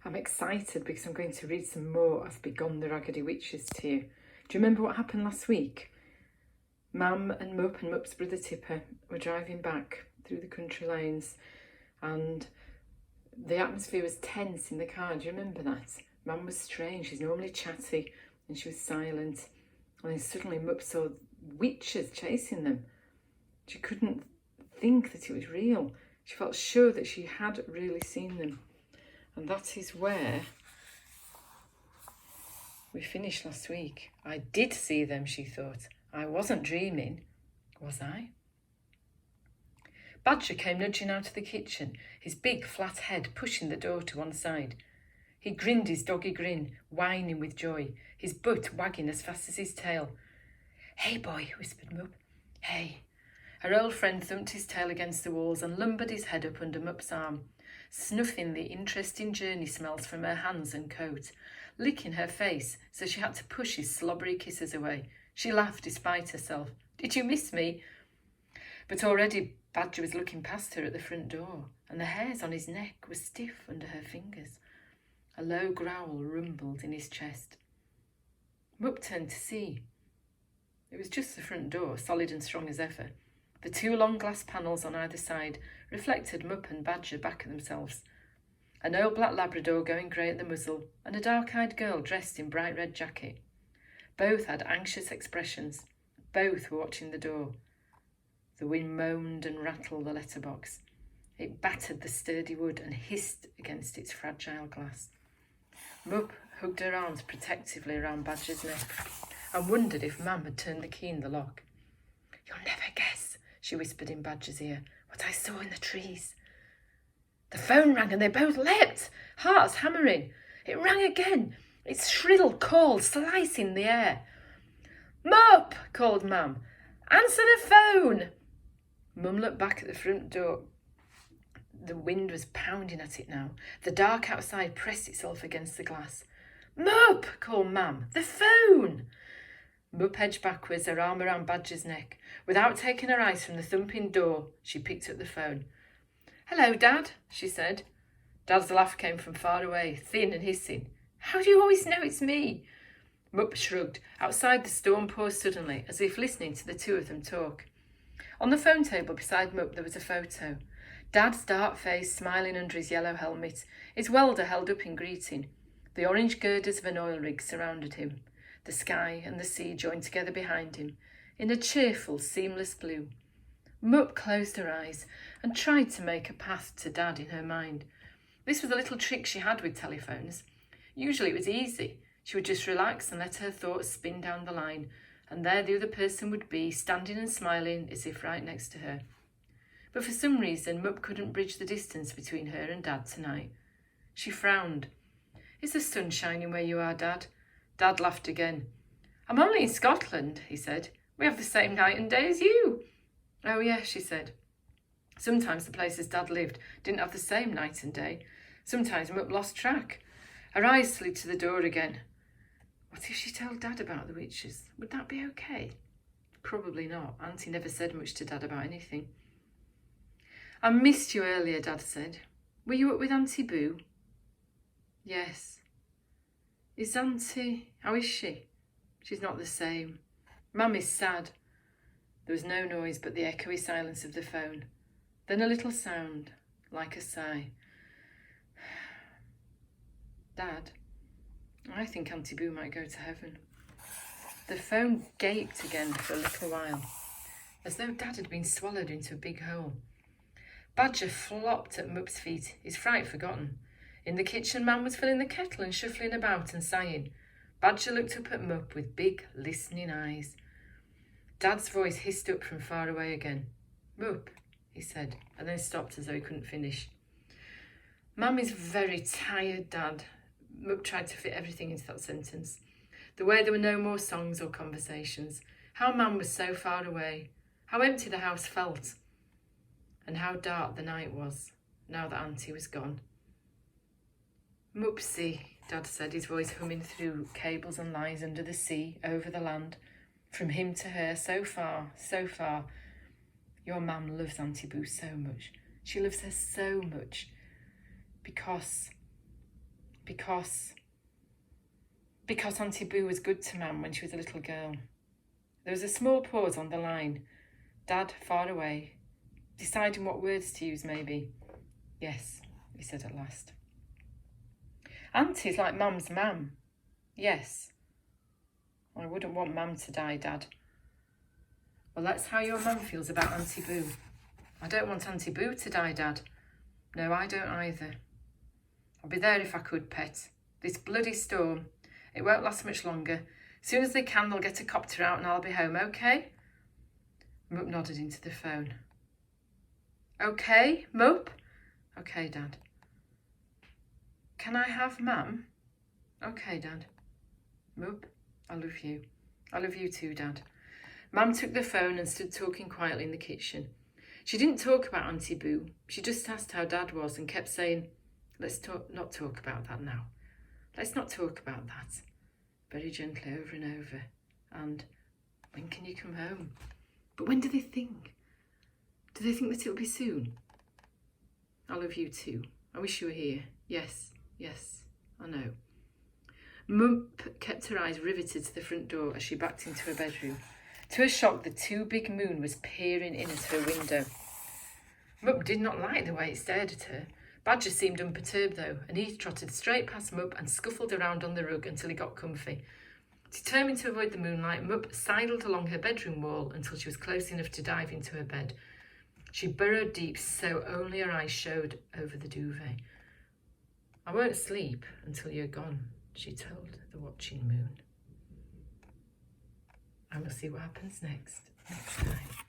I'm excited because I'm going to read some more of Begone the Raggedy Witches to you. Do you remember what happened last week? Mam and Mup and Mup's brother Tipper were driving back through the country lanes and the atmosphere was tense in the car. Do you remember that? Mam was strange. She's normally chatty and she was silent. And then suddenly Mup saw witches chasing them. She couldn't think that it was real. She felt sure that she had really seen them. And that is where we finished last week. I did see them, she thought. I wasn't dreaming, was I? Badger came nudging out of the kitchen, his big flat head pushing the door to one side. He grinned his doggy grin, whining with joy, his butt wagging as fast as his tail. "Hey, boy," whispered Mup. "Hey." Her old friend thumped his tail against the walls and lumbered his head up under Mup's arm, snuffing the interesting journey smells from her hands and coat, licking her face so she had to push his slobbery kisses away. She laughed despite herself. "Did you miss me?" But already Badger was looking past her at the front door, and the hairs on his neck were stiff under her fingers. A low growl rumbled in his chest. Mup turned to see. It was just the front door, solid and strong as ever. The two long glass panels on either side reflected Mup and Badger back at themselves. An old black Labrador going grey at the muzzle, and a dark-eyed girl dressed in bright red jacket. Both had anxious expressions. Both were watching the door. The wind moaned and rattled the letterbox. It battered the sturdy wood and hissed against its fragile glass. Mup hugged her arms protectively around Badger's neck and wondered if Mam had turned the key in the lock. "You'll never guess," she whispered in Badger's ear, "what I saw in the trees." The phone rang and they both leapt, hearts hammering. It rang again, its shrill call slicing the air. "Mup!" called Mam. "Answer the phone!" Mum looked back at the front door. The wind was pounding at it now. The dark outside pressed itself against the glass. "Mup!" called Mam. "The phone!" Mup edged backwards, her arm around Badger's neck. Without taking her eyes from the thumping door, she picked up the phone. "Hello, Dad," she said. Dad's laugh came from far away, thin and hissing. "How do you always know it's me?" Mup shrugged. Outside the storm paused suddenly, as if listening to the two of them talk. On the phone table beside Mup there was a photo. Dad's dark face smiling under his yellow helmet, his welder held up in greeting. The orange girders of an oil rig surrounded him. The sky and the sea joined together behind him, in a cheerful, seamless blue. Mup closed her eyes and tried to make a path to Dad in her mind. This was a little trick she had with telephones. Usually it was easy. She would just relax and let her thoughts spin down the line, and there the other person would be, standing and smiling as if right next to her. But for some reason, Mup couldn't bridge the distance between her and Dad tonight. She frowned. "Is the sun shining where you are, Dad?" Dad laughed again. "I'm only in Scotland," he said. "We have the same night and day as you." "Oh, yes," she said. Sometimes the places Dad lived didn't have the same night and day. Sometimes Mup lost track. Her eyes slid to the door again. What if she told Dad about the witches? Would that be okay? Probably not. Auntie never said much to Dad about anything. "I missed you earlier," Dad said. "Were you up with Auntie Boo?" "Yes." "Is Auntie... how is she?" "She's not the same. Mum is sad." There was no noise but the echoey silence of the phone. Then a little sound, like a sigh. "Dad, I think Auntie Boo might go to heaven." The phone gaped again for a little while, as though Dad had been swallowed into a big hole. Badger flopped at Mup's feet, his fright forgotten. In the kitchen, Mam was filling the kettle and shuffling about and sighing. Badger looked up at Mup with big, listening eyes. Dad's voice hissed up from far away again. "Mup," he said, and then stopped as though he couldn't finish. "Mam is very tired, Dad." Mup tried to fit everything into that sentence. The way there were no more songs or conversations. How Mam was so far away. How empty the house felt. And how dark the night was, now that Auntie was gone. "Mupsy," Dad said, his voice humming through cables and lines under the sea, over the land. From him to her, so far, so far. "Your Mam loves Auntie Boo so much. She loves her so much. Because Because Auntie Boo was good to Mam when she was a little girl. There was a small pause on the line. Dad, far away, deciding what words to use maybe. Yes, he said at last. Auntie's like Mam's Mam. Yes. I wouldn't want Mam to die, Dad. Well, that's how your Mum feels about Auntie Boo. I don't want Auntie Boo to die, Dad. No, I don't either. I'll be there if I could, Pet. This bloody storm. It won't last much longer. As soon as they can, they'll get a copter out and I'll be home, okay? Mup nodded into the phone. Okay, Mup? Okay, Dad. Can I have Mam? Okay, Dad. Mup, I love you. I love you too, Dad. Mam took the phone and stood talking quietly in the kitchen. She didn't talk about Auntie Boo. She just asked how Dad was and kept saying, let's not talk about that now. Let's not talk about that. Very gently over and over. And when can you come home? But when do they think? Do they think that it'll be soon? I love you too. I wish you were here. Yes, I know. Mup kept her eyes riveted to the front door as she backed into her bedroom. To her shock, the too big moon was peering in at her window. Mup did not like the way it stared at her. Badger seemed unperturbed though, and he trotted straight past Mup and scuffled around on the rug until he got comfy. Determined to avoid the moonlight, Mup sidled along her bedroom wall until she was close enough to dive into her bed. She burrowed deep so only her eyes showed over the duvet. I won't sleep until you're gone, she told the watching moon. And we'll see what happens next time.